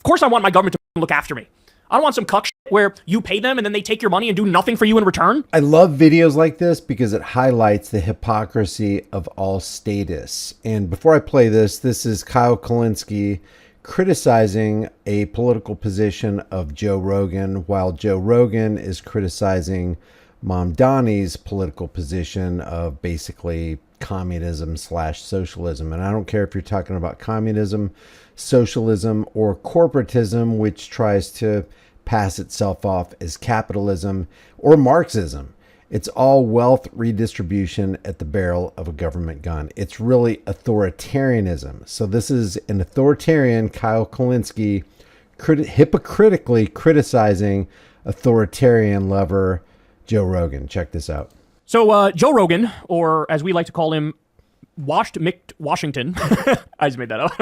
course I want my government to look after me. I don't want some cuck shit where you pay them and then they take your money and do nothing for you in return. I love videos like this because it highlights the hypocrisy of all statists. And before I play this, this is Kyle Kulinski criticizing a political position of Joe Rogan, while Joe Rogan is criticizing Mamdani's political position of basically communism / socialism. And I don't care if you're talking about communism, socialism, or corporatism, which tries to pass itself off as capitalism, or Marxism. It's all wealth redistribution at the barrel of a government gun. It's really authoritarianism. So this is an authoritarian, Kyle Kulinski, hypocritically criticizing authoritarian lover Joe Rogan. Check this out. So Joe Rogan, or as we like to call him, Washed Mick Washington. I just made that up.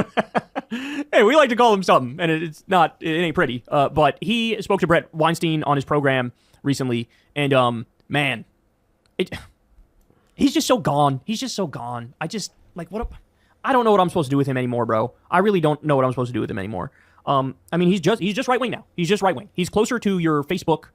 Hey, we like to call him something, and it ain't pretty. But he spoke to Brett Weinstein on his program recently, and man, he's just so gone. He's just so gone. I don't know what I'm supposed to do with him anymore, bro. I really don't know what I'm supposed to do with him anymore. I mean, he's just right wing now. He's just right wing. He's closer to your Facebook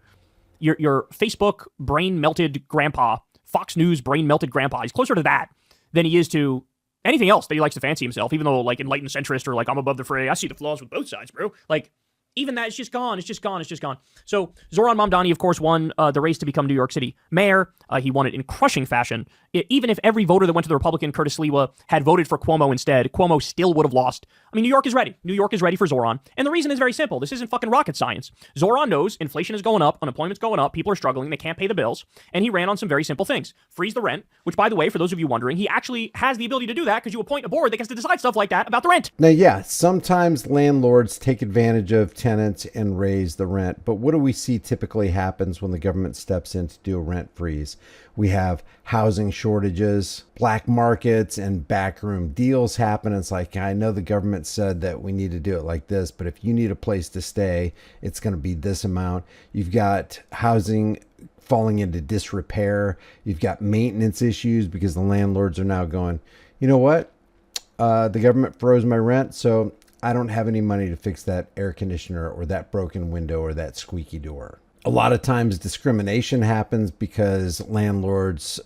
brain melted grandpa, Fox News brain melted grandpa. He's closer to that than he is to anything else that he likes to fancy himself, even though like enlightened centrist or like I'm above the fray. I see the flaws with both sides, bro. Like even that, it's just gone. It's just gone. It's just gone. So Zohran Mamdani, of course, won the race to become New York City mayor. He won it in crushing fashion. Even if every voter that went to the Republican, Curtis Sliwa, had voted for Cuomo instead, Cuomo still would have lost. I mean, New York is ready. New York is ready for Zohran. And the reason is very simple. This isn't fucking rocket science. Zohran knows inflation is going up, unemployment's going up, people are struggling, they can't pay the bills. And he ran on some very simple things. Freeze the rent, which, by the way, for those of you wondering, he actually has the ability to do that because you appoint a board that gets to decide stuff like that about the rent. Now, yeah, sometimes landlords take advantage of tenants and raise the rent. But what do we see typically happens when the government steps in to do a rent freeze? We have housing shortages, black markets, and backroom deals happen. It's like, I know the government said that we need to do it like this, but if you need a place to stay, it's going to be this amount. You've got housing falling into disrepair. You've got maintenance issues because the landlords are now going, you know what? The government froze my rent, so I don't have any money to fix that air conditioner or that broken window or that squeaky door. A lot of times discrimination happens because landlords,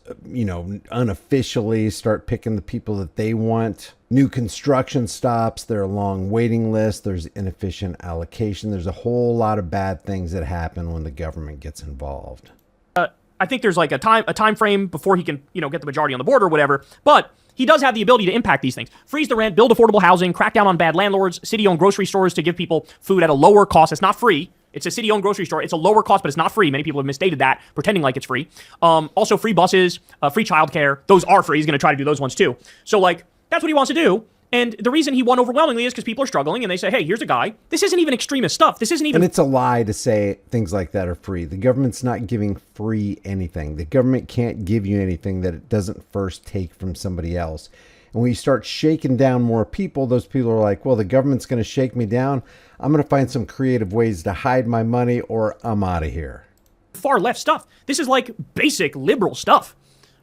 unofficially start picking the people that they want. New construction stops. There are long waiting lists. There's inefficient allocation. There's a whole lot of bad things that happen when the government gets involved. I think there's like a time frame before he can, get the majority on the board or whatever. But he does have the ability to impact these things. Freeze the rent, build affordable housing, crack down on bad landlords, city-owned grocery stores to give people food at a lower cost. It's not free. It's a city-owned grocery store. It's a lower cost, but it's not free. Many people have misstated that, pretending like it's free. Also, free buses, free childcare. Those are free. He's going to try to do those ones too. So, that's what he wants to do. And the reason he won overwhelmingly is because people are struggling and they say, hey, here's a guy. This isn't even extremist stuff. This isn't even... And it's a lie to say things like that are free. The government's not giving free anything. The government can't give you anything that it doesn't first take from somebody else. And when you start shaking down more people, those people are like, well, the government's going to shake me down. I'm going to find some creative ways to hide my money or I'm out of here. Far left stuff. This is like basic liberal stuff,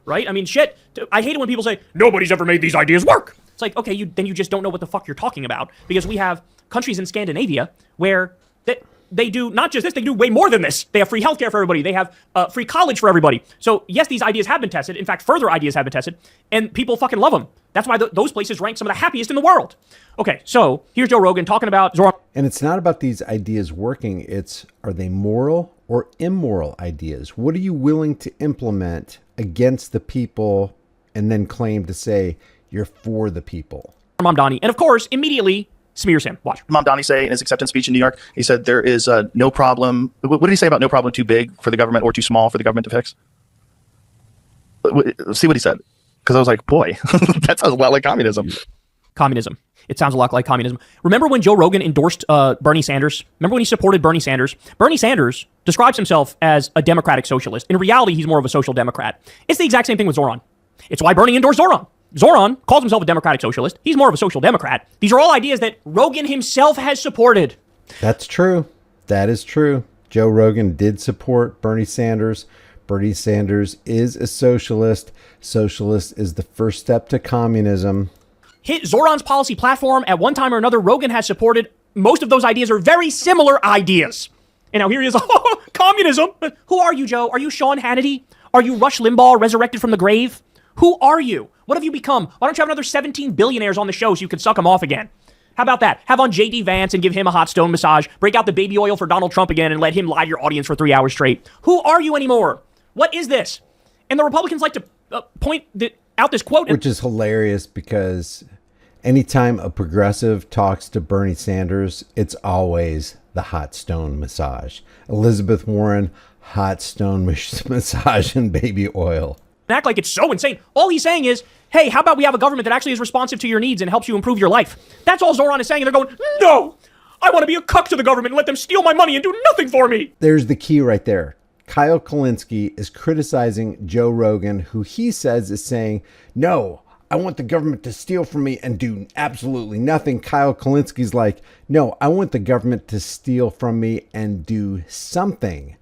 right? I mean, shit. I hate it when people say, nobody's ever made these ideas work. It's like, okay, then you just don't know what the fuck you're talking about, because we have countries in Scandinavia where they do not just this, they do way more than this. They have free healthcare for everybody. They have free college for everybody. So yes, these ideas have been tested. In fact, further ideas have been tested, and people fucking love them. That's why those places rank some of the happiest in the world. Okay, so here's Joe Rogan talking about Zohran. And it's not about these ideas working. It's, are they moral or immoral ideas? What are you willing to implement against the people and then claim to say you're for the people? Mamdani, and of course, immediately smears him. Watch. Mamdani say in his acceptance speech in New York, he said there is no problem. What did he say about no problem too big for the government or too small for the government to fix? See what he said. Because I was like, boy, that sounds a lot like communism. Communism. It sounds a lot like communism. Remember when Joe Rogan endorsed Bernie Sanders? Remember when he supported Bernie Sanders? Bernie Sanders describes himself as a democratic socialist. In reality, he's more of a social democrat. It's the exact same thing with Zohran. It's why Bernie endorsed Zohran. Zohran calls himself a democratic socialist. He's more of a social democrat. These are all ideas that Rogan himself has supported. That's true. That is true. Joe Rogan did support Bernie Sanders. Bernie Sanders is a socialist. Socialist is the first step to communism. Zohran's policy platform, at one time or another, Rogan has supported most of those ideas are very similar ideas. And now here he is, communism. Who are you, Joe? Are you Sean Hannity? Are you Rush Limbaugh resurrected from the grave? Who are you? What have you become? Why don't you have another 17 billionaires on the show so you can suck them off again? How about that? Have on J.D. Vance and give him a hot stone massage. Break out the baby oil for Donald Trump again and let him lie to your audience for 3 hours straight. Who are you anymore? What is this? And the Republicans like to point out this quote. Which is hilarious because anytime a progressive talks to Bernie Sanders, it's always the hot stone massage. Elizabeth Warren, hot stone massage and baby oil. Act like it's so insane. All he's saying is, hey, how about we have a government that actually is responsive to your needs and helps you improve your life? That's all Zohran is saying. And they're going, no, I want to be a cuck to the government and let them steal my money and do nothing for me. There's the key right there. Kyle Kulinski is criticizing Joe Rogan, who he says is saying, no, I want the government to steal from me and do absolutely nothing. Kyle Kulinski's like, no, I want the government to steal from me and do something.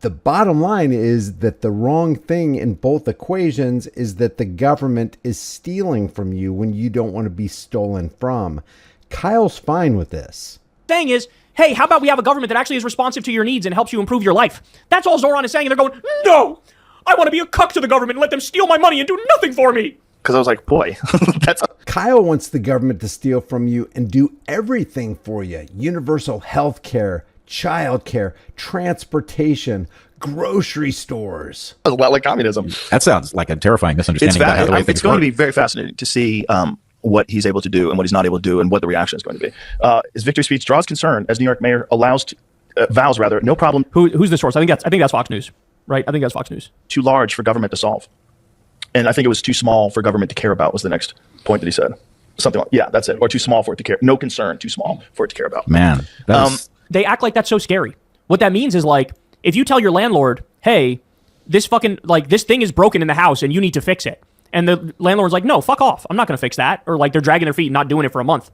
The bottom line is that the wrong thing in both equations is that the government is stealing from you when you don't want to be stolen from. Kyle's fine with this. Thing is, hey, how about we have a government that actually is responsive to your needs and helps you improve your life? That's all Zohran is saying. And they're going, no, I want to be a cuck to the government and let them steal my money and do nothing for me. Because I was like, boy, that's... Kyle wants the government to steal from you and do everything for you. Universal health care, childcare, transportation, grocery stores. A lot like communism. That sounds like a terrifying misunderstanding about how the way things It's going work. to be very fascinating to see what he's able to do and what he's not able to do and what the reaction is going to be. His victory speech draws concern as New York mayor vows no problem. Who's the source? I think that's Fox News, right? I think that's Fox News. Too large for government to solve. And I think it was too small for government to care about was the next point that he said. Something like, yeah, that's it. Or too small for it to care. No concern, too small for it to care about. Man, they act like that's so scary. What that means is like, if you tell your landlord, hey, this thing is broken in the house and you need to fix it. And the landlord's like, no, fuck off. I'm not going to fix that. Or like they're dragging their feet and not doing it for a month.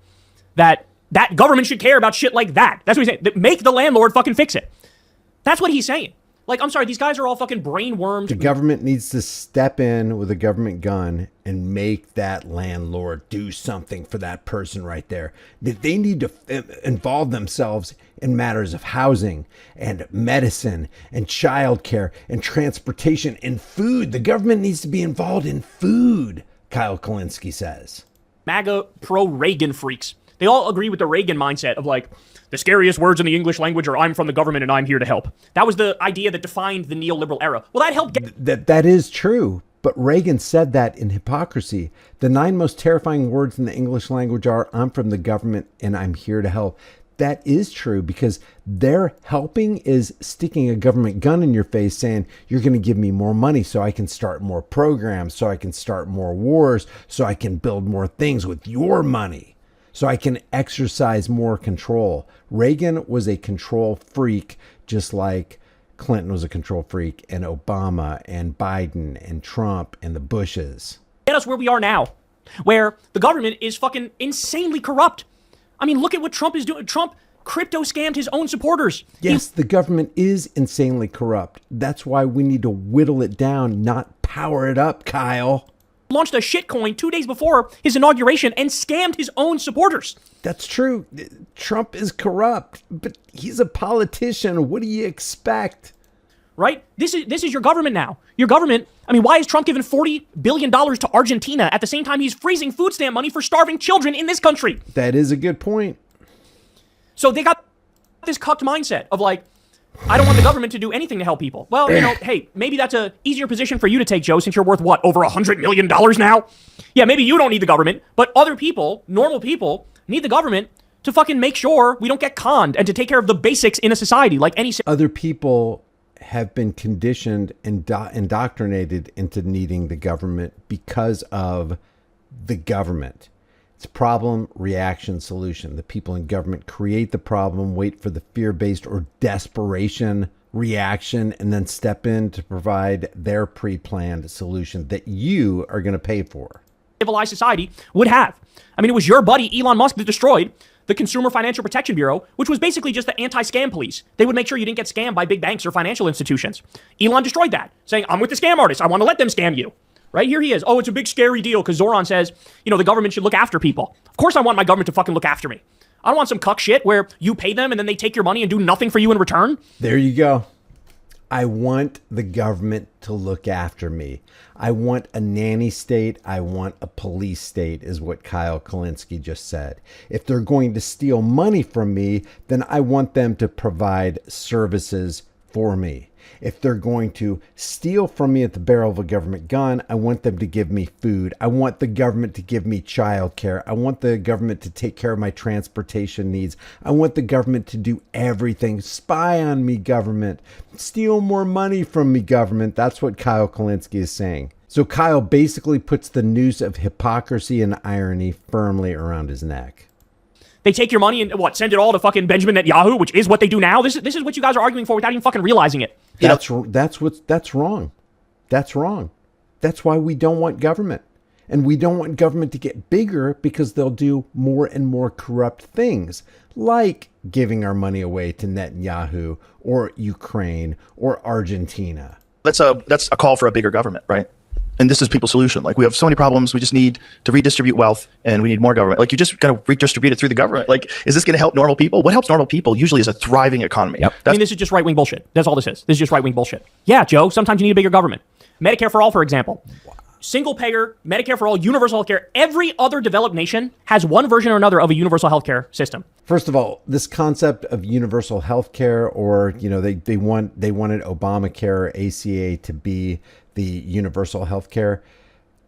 That government should care about shit like that. That's what he's saying. Make the landlord fucking fix it. That's what he's saying. Like, I'm sorry, these guys are all fucking brain worms. The government needs to step in with a government gun and make that landlord do something for that person right there. They need to involve themselves in matters of housing and medicine and childcare and transportation and food. The government needs to be involved in food, Kyle Kulinski says. MAGA pro-Reagan freaks. They all agree with the Reagan mindset of like, the scariest words in the English language are I'm from the government and I'm here to help. That was the idea that defined the neoliberal era. Well, that helped get... That is true, but Reagan said that in Hypocrisy. The 9 most terrifying words in the English language are I'm from the government and I'm here to help. That is true because their helping is sticking a government gun in your face saying, you're going to give me more money so I can start more programs, so I can start more wars, so I can build more things with your money. So I can exercise more control. Reagan was a control freak, just like Clinton was a control freak, and Obama, and Biden, and Trump, and the Bushes. Get us where we are now, where the government is fucking insanely corrupt. I mean, look at what Trump is doing. Trump crypto scammed his own supporters. Yes, the government is insanely corrupt. That's why we need to whittle it down, not power it up, Kyle. Launched a shitcoin 2 days before his inauguration and scammed his own supporters. That's true. Trump is corrupt, but he's a politician. What do you expect? Right? This is your government now. Your government, I mean, why is Trump giving $40 billion to Argentina at the same time he's freezing food stamp money for starving children in this country? That is a good point. So they got this cucked mindset of like, I don't want the government to do anything to help people. Well, you know, hey, maybe that's a easier position for you to take, Joe, since you're worth what, over $100 million now? Yeah, maybe you don't need the government, but other people, normal people, need the government to fucking make sure we don't get conned and to take care of the basics in a society like any... Other people have been conditioned and indoctrinated into needing the government because of the government. It's problem, reaction, solution. The people in government create the problem, wait for the fear-based or desperation reaction, and then step in to provide their pre-planned solution that you are going to pay for. Civilized society would have. I mean, it was your buddy Elon Musk that destroyed the Consumer Financial Protection Bureau, which was basically just the anti-scam police. They would make sure you didn't get scammed by big banks or financial institutions. Elon destroyed that, saying, I'm with the scam artists. I want to let them scam you. Right here he is. Oh, it's a big scary deal because Zohran says, you know, the government should look after people. Of course I want my government to fucking look after me. I don't want some cuck shit where you pay them and then they take your money and do nothing for you in return. There you go. I want the government to look after me. I want a nanny state. I want a police state, is what Kyle Kulinski just said. If they're going to steal money from me, then I want them to provide services for me. If they're going to steal from me at the barrel of a government gun, I want them to give me food. I want the government to give me childcare. I want the government to take care of my transportation needs. I want the government to do everything. Spy on me, government. Steal more money from me, government. That's what Kyle Kulinski is saying. So Kyle basically puts the noose of hypocrisy and irony firmly around his neck. They take your money and send it all to fucking Benjamin Netanyahu, which is what they do now. This is what you guys are arguing for without even fucking realizing it. That's wrong. That's wrong. That's why we don't want government. And we don't want government to get bigger because they'll do more and more corrupt things, like giving our money away to Netanyahu or Ukraine or Argentina. That's a call for a bigger government, right? And this is people's solution. Like, we have so many problems. We just need to redistribute wealth, and we need more government. Like, you just got to redistribute it through the government. Like, is this going to help normal people? What helps normal people usually is a thriving economy. Yep. I mean, this is just right-wing bullshit. That's all this is. This is just right-wing bullshit. Yeah, Joe, sometimes you need a bigger government. Medicare for all, for example. Single payer, Medicare for all, universal healthcare. Every other developed nation has one version or another of a universal healthcare system. First of all, this concept of universal healthcare, or they wanted Obamacare or ACA to be the universal healthcare.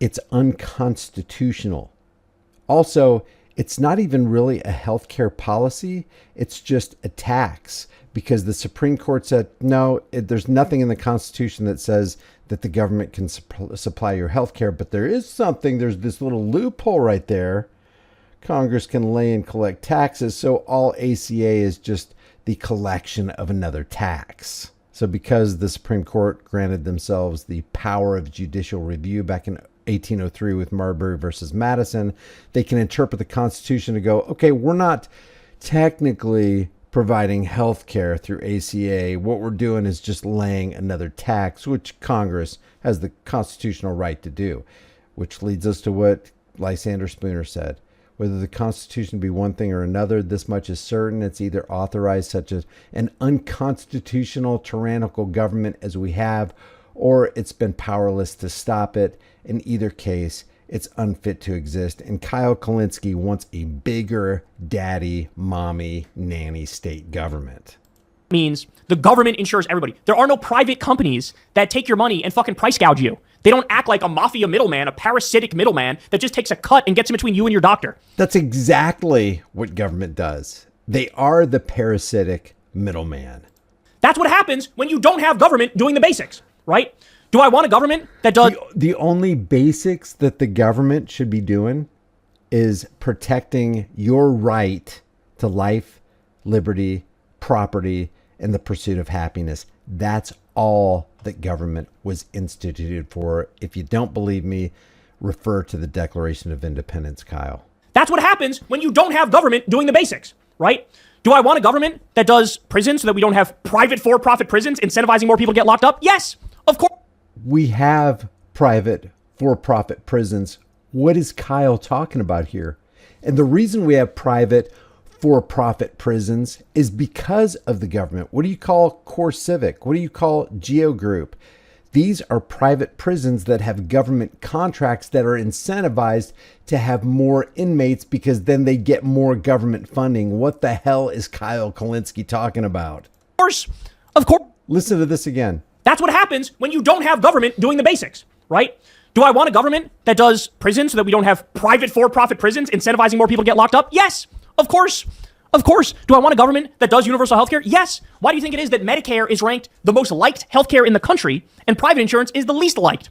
It's unconstitutional. Also, it's not even really a healthcare policy. It's just a tax, because the Supreme Court said, no, there's nothing in the Constitution that says that the government can supply your healthcare, but there's this little loophole right there. Congress can lay and collect taxes, so all ACA is just the collection of another tax. So because the Supreme Court granted themselves the power of judicial review back in 1803 with Marbury versus Madison, they can interpret the Constitution to go, okay, we're not technically providing health care through ACA. What we're doing is just laying another tax, which Congress has the constitutional right to do, which leads us to what Lysander Spooner said. Whether the Constitution be one thing or another, this much is certain. It's either authorized such as an unconstitutional, tyrannical government as we have, or it's been powerless to stop it. In either case, it's unfit to exist. And Kyle Kulinski wants a bigger daddy, mommy, nanny state government. Means the government insures everybody. There are no private companies that take your money and fucking price gouge you. They don't act like a mafia middleman, a parasitic middleman that just takes a cut and gets in between you and your doctor. That's exactly what government does. They are the parasitic middleman. That's what happens when you don't have government doing the basics, right? Do I want a government that does... The only basics that the government should be doing is protecting your right to life, liberty, property, and the pursuit of happiness. That's all that government was instituted for. If you don't believe me, refer to the Declaration of Independence, Kyle. That's what happens when you don't have government doing the basics, right? Do I want a government that does prisons so that we don't have private for-profit prisons incentivizing more people to get locked up? Yes, of course. We have private for-profit prisons. What is Kyle talking about here? And the reason we have private for-profit prisons is because of the government. What do you call Core Civic? What do you call Geo Group? These are private prisons that have government contracts that are incentivized to have more inmates because then they get more government funding. What the hell is Kyle Kulinski talking about? Of course. Listen to this again. That's what happens when you don't have government doing the basics, right? Do I want a government that does prisons so that we don't have private for-profit prisons incentivizing more people to get locked up? Yes, of course. Of course. Do I want a government that does universal healthcare? Yes. Why do you think it is that Medicare is ranked the most liked healthcare in the country and private insurance is the least liked?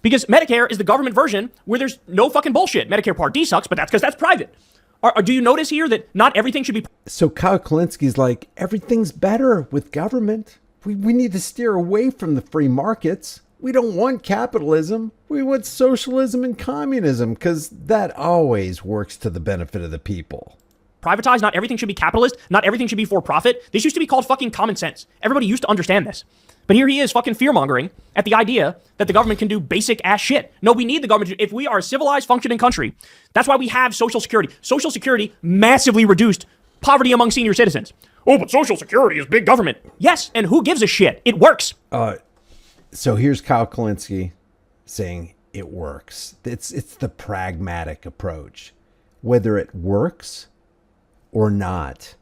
Because Medicare is the government version where there's no fucking bullshit. Medicare Part D sucks, but that's because that's private. Do you notice here that not everything should be... So Kyle Kulinski's like, everything's better with government. We need to steer away from the free markets. We don't want capitalism. We want socialism and communism because that always works to the benefit of the people. Privatized, not everything should be capitalist, not everything should be for profit. This used to be called fucking common sense. Everybody used to understand this. But here he is fucking fear-mongering at the idea that the government can do basic ass shit. No, we need the government. If we are a civilized, functioning country, that's why we have Social Security. Social Security massively reduced poverty among senior citizens. Oh, but Social Security is big government. Yes, and who gives a shit? It works. So here's Kyle Kulinski saying it works. It's the pragmatic approach. Whether it works or not,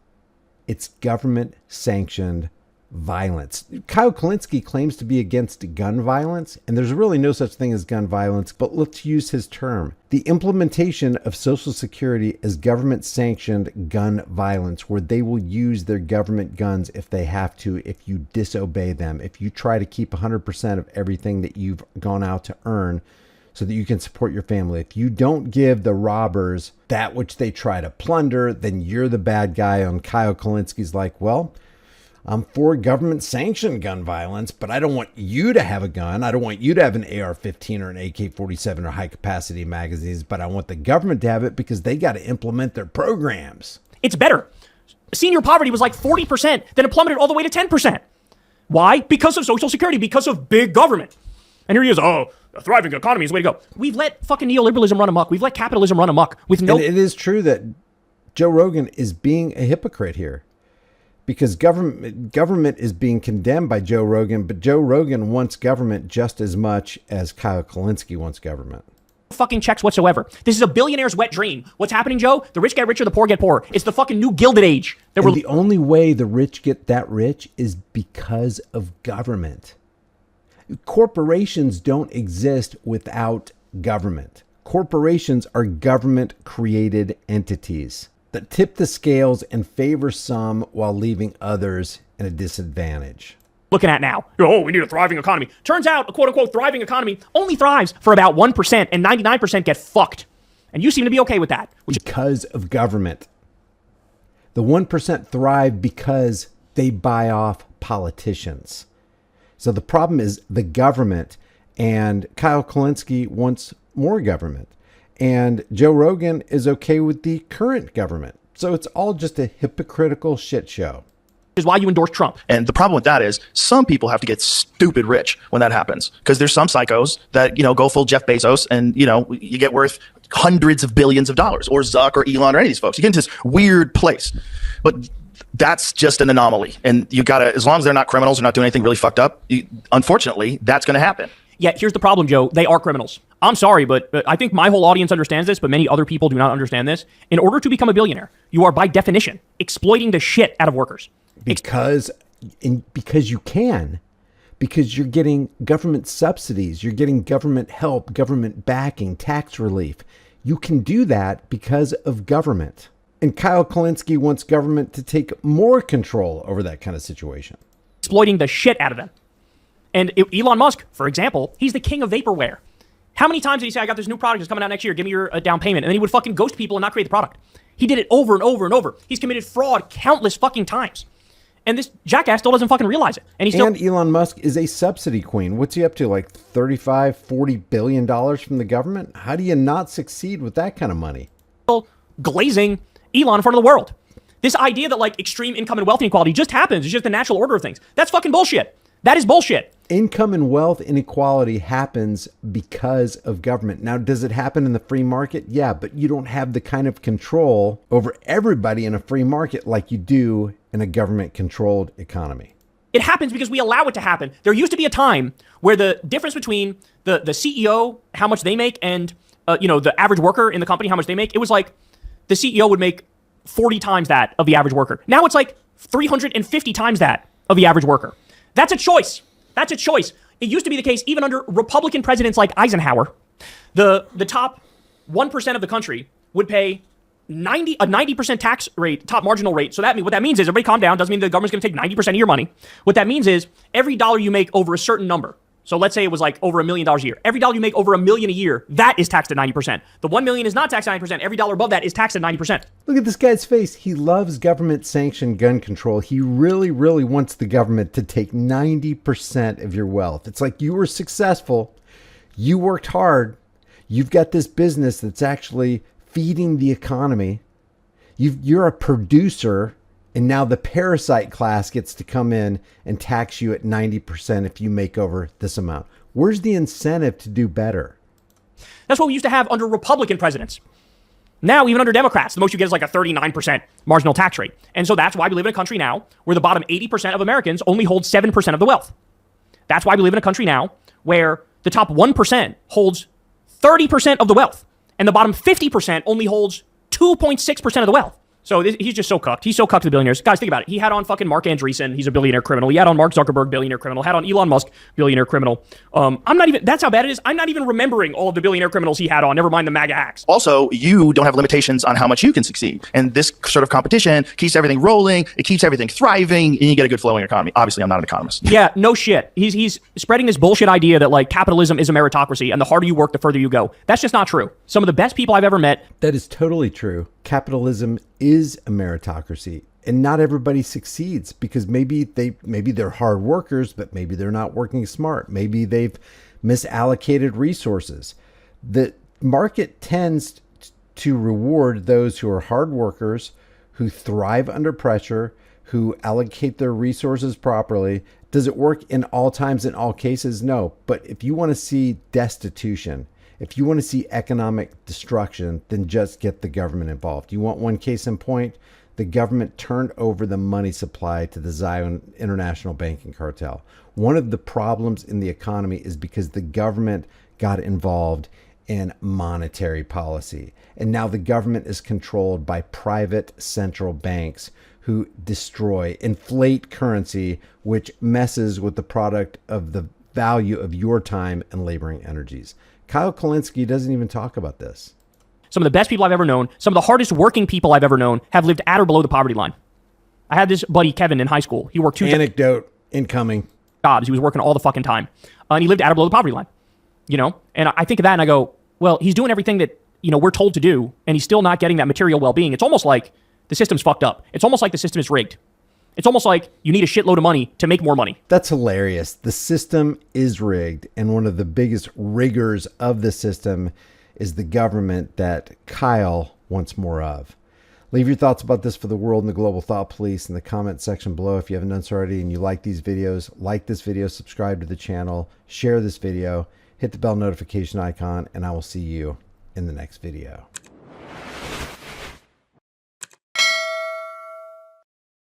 it's government sanctioned violence. Kyle Kulinski claims to be against gun violence, and there's really no such thing as gun violence, but let's use his term. The implementation of Social Security as government sanctioned gun violence, where they will use their government guns if they have to, if you disobey them, if you try to keep 100% of everything that you've gone out to earn so that you can support your family. If you don't give the robbers that which they try to plunder, then you're the bad guy. And Kyle Kulinski's like, well, I'm for government-sanctioned gun violence, but I don't want you to have a gun. I don't want you to have an AR-15 or an AK-47 or high-capacity magazines, but I want the government to have it because they got to implement their programs. It's better. Senior poverty was like 40%, then it plummeted all the way to 10%. Why? Because of Social Security, because of big government. And here he is, a thriving economy is the way to go. We've let fucking neoliberalism run amok. We've let capitalism run amok with no... And it is true that Joe Rogan is being a hypocrite here. Because government is being condemned by Joe Rogan, but Joe Rogan wants government just as much as Kyle Kulinski wants government. Fucking checks whatsoever. This is a billionaire's wet dream. What's happening, Joe? The rich get richer, the poor get poorer. It's the fucking new Gilded Age. The only way the rich get that rich is because of government. Corporations don't exist without government. Corporations are government-created entities that tip the scales and favor some while leaving others at a disadvantage. Looking at now. Oh, we need a thriving economy. Turns out a quote-unquote thriving economy only thrives for about 1% and 99% get fucked. And you seem to be okay with that. Because of government. The 1% thrive because they buy off politicians. So the problem is the government, and Kyle Kulinski wants more government. And Joe Rogan is okay with the current government. So it's all just a hypocritical shit show. Is why you endorse Trump. And the problem with that is some people have to get stupid rich when that happens. Because there's some psychos that, go full Jeff Bezos and, you get worth hundreds of billions of dollars, or Zuck or Elon or any of these folks. You get into this weird place. But that's just an anomaly. And you got to, as long as they're not criminals or not doing anything really fucked up, unfortunately, that's going to happen. Yeah, here's the problem, Joe. They are criminals. I'm sorry, but I think my whole audience understands this, but many other people do not understand this. In order to become a billionaire, you are by definition exploiting the shit out of workers. Because you can. Because you're getting government subsidies, you're getting government help, government backing, tax relief. You can do that because of government. And Kyle Kulinski wants government to take more control over that kind of situation. Exploiting the shit out of them. And Elon Musk, for example, he's the king of vaporware. How many times did he say, I got this new product that's coming out next year, give me your down payment? And then he would fucking ghost people and not create the product. He did it over and over and over. He's committed fraud countless fucking times. And this jackass still doesn't fucking realize it. And Elon Musk is a subsidy queen. What's he up to, like $35-40 billion from the government? How do you not succeed with that kind of money? Glazing Elon in front of the world. This idea that like extreme income and wealth inequality just happens. It's just the natural order of things. That's fucking bullshit. That is bullshit. Income and wealth inequality happens because of government. Now, does it happen in the free market? Yeah, but you don't have the kind of control over everybody in a free market like you do in a government-controlled economy. It happens because we allow it to happen. There used to be a time where the difference between the CEO, how much they make, and the average worker in the company, how much they make, it was like the CEO would make 40 times that of the average worker. Now it's like 350 times that of the average worker. That's a choice. That's a choice. It used to be the case even under Republican presidents like Eisenhower. The top 1% of the country would pay a 90% tax rate, top marginal rate. So what that means is, everybody calm down, doesn't mean the government's going to take 90% of your money. What that means is every dollar you make over a certain number. So let's say it was like over $1 million a year. Every dollar you make over $1 million a year, that is taxed at 90%. The 1 million is not taxed at 90%. Every dollar above that is taxed at 90%. Look at this guy's face. He loves government-sanctioned gun control. He really, really wants the government to take 90% of your wealth. It's like you were successful. You worked hard. You've got this business that's actually feeding the economy. You're a producer. And now the parasite class gets to come in and tax you at 90% if you make over this amount. Where's the incentive to do better? That's what we used to have under Republican presidents. Now, even under Democrats, the most you get is like a 39% marginal tax rate. And so that's why we live in a country now where the bottom 80% of Americans only hold 7% of the wealth. That's why we live in a country now where the top 1% holds 30% of the wealth, and the bottom 50% only holds 2.6% of the wealth. So he's just so cucked. He's so cucked to the billionaires. Guys, think about it. He had on fucking Mark Andreessen. He's a billionaire criminal. He had on Mark Zuckerberg, billionaire criminal. Had on Elon Musk, billionaire criminal. That's how bad it is. I'm not even remembering all of the billionaire criminals he had on. Never mind the MAGA hacks. Also, you don't have limitations on how much you can succeed. And this sort of competition keeps everything rolling. It keeps everything thriving, and you get a good flowing economy. Obviously, I'm not an economist. Yeah, no shit. He's spreading this bullshit idea that like capitalism is a meritocracy, and the harder you work, the further you go. That's just not true. Some of the best people I've ever met. That is totally true. Capitalism is a meritocracy, and not everybody succeeds because maybe they're hard workers, but maybe they're not working smart. Maybe they've misallocated resources. The market tends to reward those who are hard workers, who thrive under pressure, who allocate their resources properly. Does it work in all times, in all cases? No. But if you want to see destitution, if you want to see economic destruction, then just get the government involved. You want one case in point? The government turned over the money supply to the Zion International Banking Cartel. One of the problems in the economy is because the government got involved in monetary policy. And now the government is controlled by private central banks who inflate currency, which messes with the product of the value of your time and laboring energies. Kyle Kulinski doesn't even talk about this. Some of the best people I've ever known, some of the hardest working people I've ever known have lived at or below the poverty line. I had this buddy, Kevin, in high school. He worked Anecdote incoming. jobs. He was working all the fucking time. And he lived at or below the poverty line, you know? And I think of that and I go, well, he's doing everything that, you know, we're told to do, and he's still not getting that material well-being. It's almost like the system's fucked up. It's almost like the system is rigged. It's almost like you need a shitload of money to make more money. That's hilarious. The system is rigged, and one of the biggest riggers of the system is the government that Kyle wants more of. Leave your thoughts about this for the world and the global thought police in the comment section below. If you haven't done so already and you like these videos, like this video, subscribe to the channel, share this video, hit the bell notification icon, and I will see you in the next video.